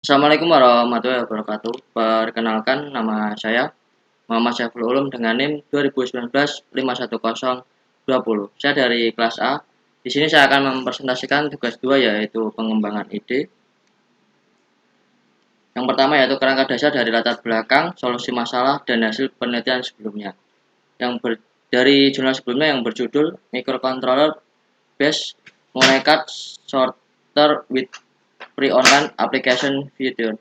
Assalamualaikum warahmatullahi wabarakatuh. Perkenalkan, nama saya Muhammad Syaiful Ulum dengan NIM 2019-51020. Saya dari kelas A. Di sini saya akan mempresentasikan tugas 2, yaitu pengembangan ide. Yang pertama yaitu kerangka dasar dari latar belakang, solusi masalah, dan hasil penelitian sebelumnya. Dari jurnal sebelumnya yang berjudul Microcontroller Based Molecular Sorter with Pre-Online Application Feature.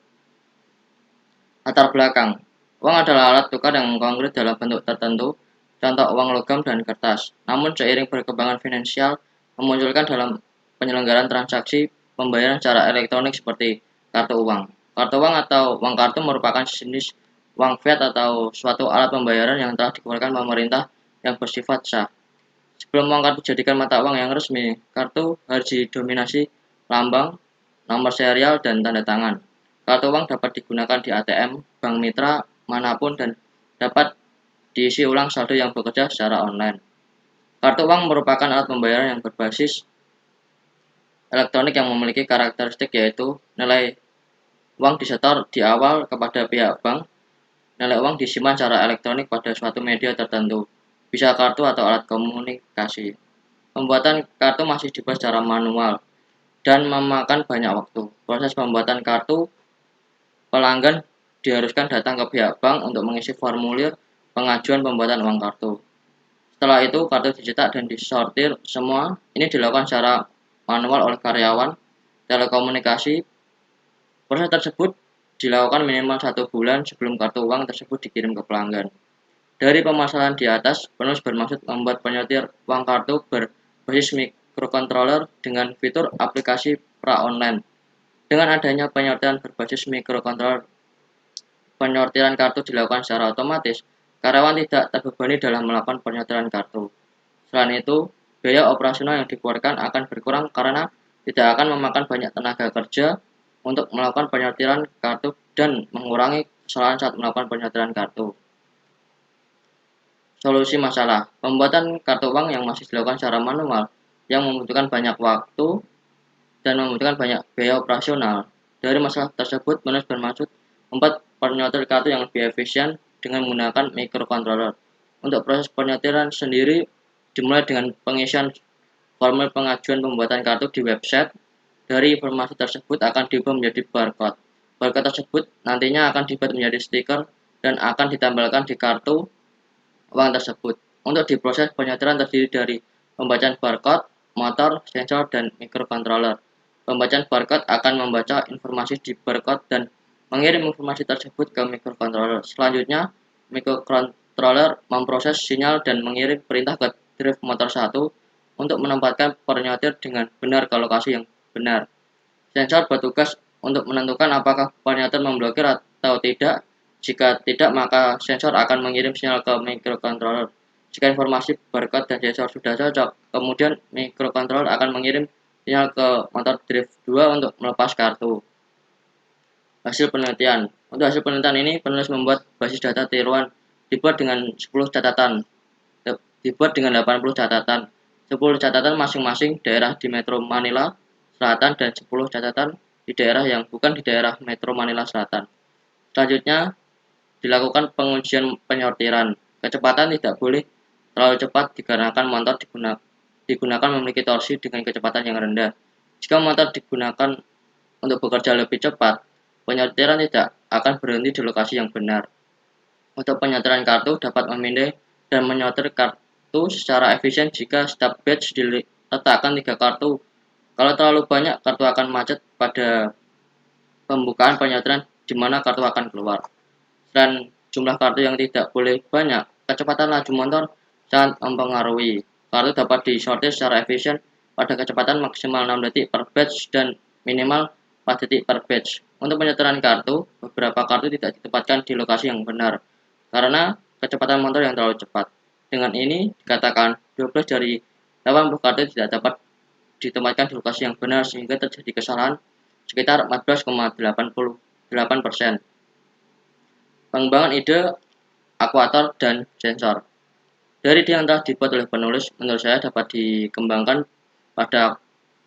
Latar belakang. Uang adalah alat tukar yang konkret dalam bentuk tertentu, contoh uang logam dan kertas. Namun seiring perkembangan finansial memunculkan dalam penyelenggaraan transaksi pembayaran secara elektronik seperti kartu uang. Kartu uang atau uang kartu merupakan jenis uang fiat atau suatu alat pembayaran yang telah dikeluarkan pemerintah yang bersifat sah. Sebelum uang kartu dijadikan mata uang yang resmi, kartu harus didominasi lambang, nomor serial, dan tanda tangan. Kartu uang dapat digunakan di ATM, bank mitra, manapun, dan dapat diisi ulang saldo yang bekerja secara online. Kartu uang merupakan alat pembayaran yang berbasis elektronik yang memiliki karakteristik yaitu nilai uang disetor di awal kepada pihak bank, nilai uang disimpan secara elektronik pada suatu media tertentu, bisa kartu atau alat komunikasi. Pembuatan kartu masih dibuat secara manual dan memakan banyak waktu. Proses pembuatan kartu, pelanggan diharuskan datang ke pihak bank untuk mengisi formulir pengajuan pembuatan uang kartu. Setelah itu, kartu dicetak dan disortir semua. Ini dilakukan secara manual oleh karyawan telekomunikasi. Proses tersebut dilakukan minimal 1 bulan sebelum kartu uang tersebut dikirim ke pelanggan. Dari permasalahan di atas, penulis bermaksud membuat penyortir uang kartu berbasis microcontroller dengan fitur aplikasi pra-online. Dengan adanya penyortiran berbasis microcontroller, penyortiran kartu dilakukan secara otomatis, karyawan tidak terbebani dalam melakukan penyortiran kartu. Selain itu, biaya operasional yang dikeluarkan akan berkurang karena tidak akan memakan banyak tenaga kerja untuk melakukan penyortiran kartu dan mengurangi kesalahan saat melakukan penyortiran kartu. Solusi masalah. Pembuatan kartu uang yang masih dilakukan secara manual yang membutuhkan banyak waktu dan membutuhkan banyak biaya operasional. Dari masalah tersebut, penulis bermaksud membuat penyortir kartu yang lebih efisien dengan menggunakan microcontroller. Untuk proses penyortiran sendiri dimulai dengan pengisian formulir pengajuan pembuatan kartu di website. Dari informasi tersebut akan diubah menjadi barcode. Barcode tersebut nantinya akan dibuat menjadi stiker dan akan ditempelkan di kartu uang tersebut. Untuk diproses, penyortiran terdiri dari pembacaan barcode, motor, sensor, dan microcontroller. Pembacaan barcode akan membaca informasi di barcode dan mengirim informasi tersebut ke microcontroller. Selanjutnya, microcontroller memproses sinyal dan mengirim perintah ke drive motor 1 untuk menempatkan penyortir dengan benar ke lokasi yang benar. Sensor bertugas untuk menentukan apakah penyortir memblokir atau tidak. Jika tidak, maka sensor akan mengirim sinyal ke microcontroller. Jika informasi barcode dan sensor sudah cocok, kemudian microcontroller akan mengirim sinyal ke motor drive 2 untuk melepas kartu. Hasil penelitian. Untuk hasil penelitian ini, penulis membuat basis data tiruan dibuat dengan 10 catatan. Dibuat dengan 80 catatan. 10 catatan masing-masing daerah di Metro Manila Selatan dan 10 catatan di daerah yang bukan di daerah Metro Manila Selatan. Selanjutnya, dilakukan pengujian penyortiran. Kecepatan tidak boleh terlalu cepat dikarenakan motor digunakan memiliki torsi dengan kecepatan yang rendah. Jika motor digunakan untuk bekerja lebih cepat, penyortiran tidak akan berhenti di lokasi yang benar. Untuk penyortiran kartu dapat memindai dan menyortir kartu secara efisien jika setiap batch diletakkan 3 kartu. Kalau terlalu banyak, kartu akan macet pada pembukaan penyortiran di mana kartu akan keluar. Dan jumlah kartu yang tidak boleh banyak, kecepatan laju motor sangat mempengaruhi. Kartu dapat disortir secara efisien pada kecepatan maksimal 6 detik per batch dan minimal 4 detik per batch. Untuk penyortiran kartu, beberapa kartu tidak ditempatkan di lokasi yang benar karena kecepatan motor yang terlalu cepat. Dengan ini dikatakan 12 dari 80 kartu tidak dapat ditempatkan di lokasi yang benar sehingga terjadi kesalahan sekitar 14,88%. Pengembangan ide akuator dan sensor. Dari yang telah dibuat oleh penulis, menurut saya dapat dikembangkan pada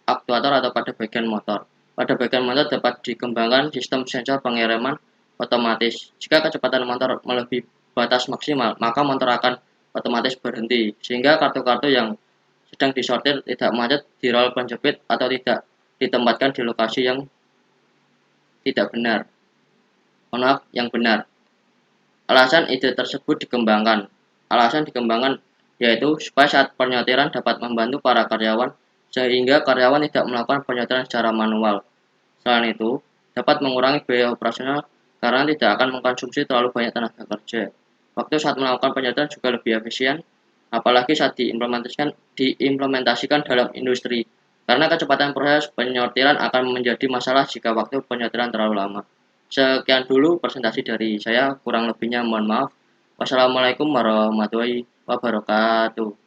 aktuator atau pada bagian motor. Pada bagian motor dapat dikembangkan sistem sensor pengereman otomatis. Jika kecepatan motor melebihi batas maksimal, maka motor akan otomatis berhenti, sehingga kartu-kartu yang sedang disortir tidak macet di rol penjepit atau tidak ditempatkan di lokasi yang tidak benar. Mohon maaf, yang benar. Alasan ide tersebut dikembangkan. Alasan dikembangkan yaitu supaya saat penyortiran dapat membantu para karyawan sehingga karyawan tidak melakukan penyortiran secara manual. Selain itu, dapat mengurangi biaya operasional karena tidak akan mengkonsumsi terlalu banyak tenaga kerja. Waktu saat melakukan penyortiran juga lebih efisien, apalagi saat diimplementasikan dalam industri. Karena kecepatan proses penyortiran akan menjadi masalah jika waktu penyortiran terlalu lama. Sekian dulu presentasi dari saya, kurang lebihnya mohon maaf. Wassalamualaikum warahmatullahi wabarakatuh.